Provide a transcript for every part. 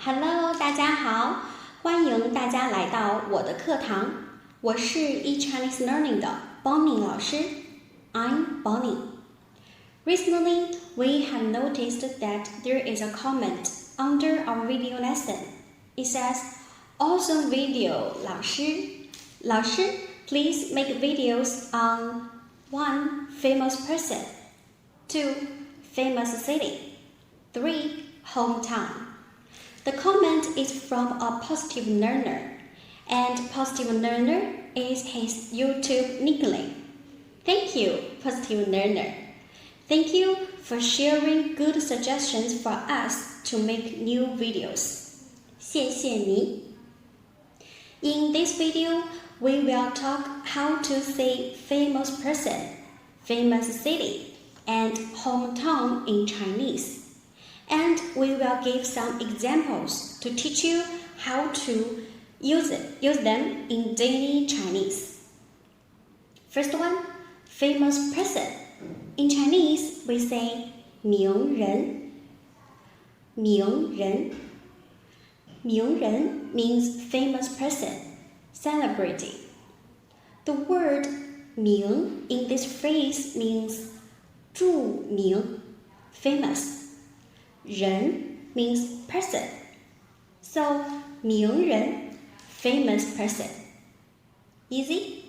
Hello， 大家好，欢迎大家来到我的课堂。我是 eChinese Learning 的 Bonnie 老师。I'm Bonnie. Recently, we have noticed that there is a comment under our video lesson. It says, "Awesome video, 老师." 老师, please make videos on 1. Famous person, 2. Famous city, 3. Hometown.The comment is from a positive learner, and positive learner is his YouTube nickname. Thank you, positive learner. Thank you for sharing good suggestions for us to make new videos. 谢谢你。In this video, we will talk how to say famous person, famous city, and hometown in Chinese.And we will give some examples to teach you how to use them in daily Chinese. First one, famous person. In Chinese, we say 名人. 名人. 名人 means famous person, celebrity. The word 名 in this phrase means 著名, famous.人 means person. So, 名人 famous person. Easy?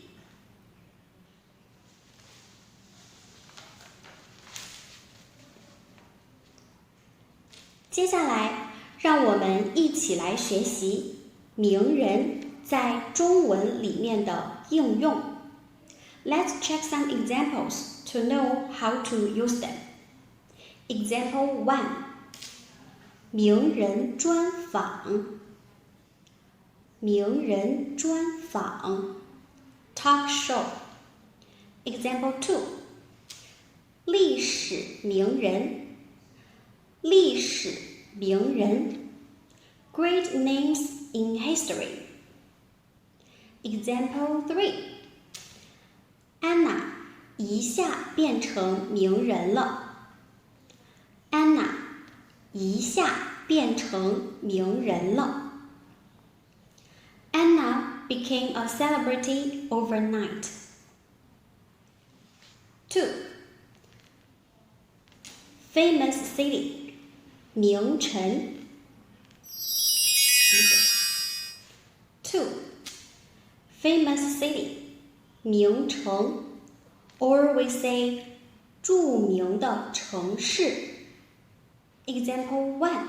接下来，让我们一起来学习名人在中文里面的应用。Let's check some examples to know how to use them. Example 1. 名人专访，名人专访 talk show. Example 2. 历史名人，历史名人 great names in history. Example 3. 安娜一下变成名人了，安娜一下变成名人了。Anna became a celebrity overnight. 2. Famous city, 名城。2. Famous city, 名城 or we say 著名的城市。Example 1.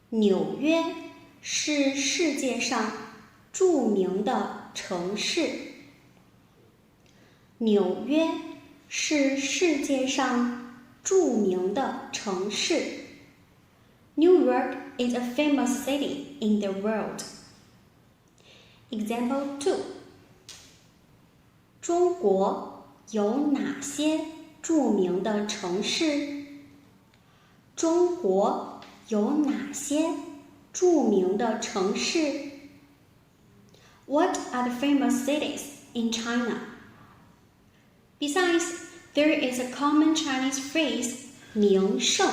纽约是世界上著名的城市。纽约是世界上著名的城市。New York is a famous city in the world. Example 2. 中国有哪些著名的城市？中国有哪些著名的城市？ What are the famous cities in China? Besides, there is a common Chinese phrase 名胜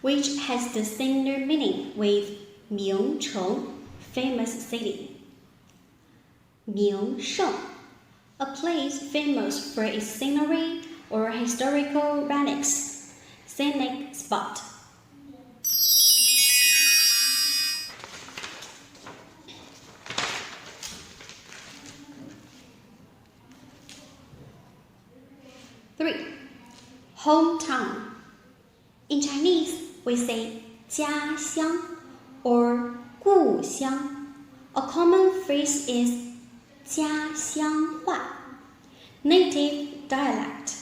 which has the similar meaning with 名城 famous city. 名胜 a place famous for its scenery or historical relics, scenic spot. Hometown. In Chinese, we say 家乡 or 故乡. A common phrase is 家乡话 native dialect.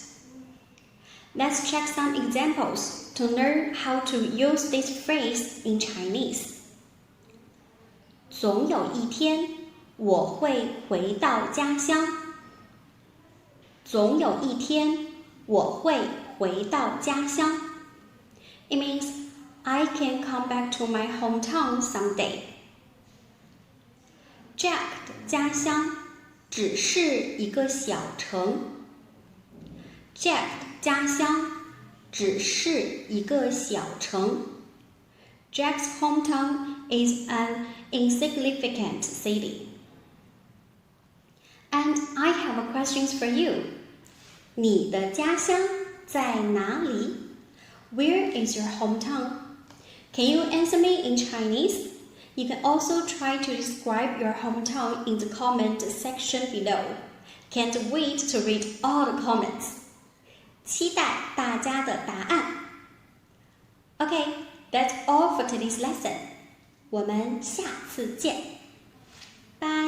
Let's check some examples to learn how to use this phrase in Chinese. 总有一天我会回到家乡。总有一天我会回到家乡。It means I can come back to my hometown someday. Jack 的家乡只是一个小城。Jack 的家乡只是一个小城。Jack's hometown is an insignificant city. And I have a question for you. 你的家乡在哪里？ Where is your hometown? Can you answer me in Chinese? You can also try to describe your hometown in the comment section below. Can't wait to read all the comments. 期待大家的答案。Okay, that's all for today's lesson. 我们下次见。Bye.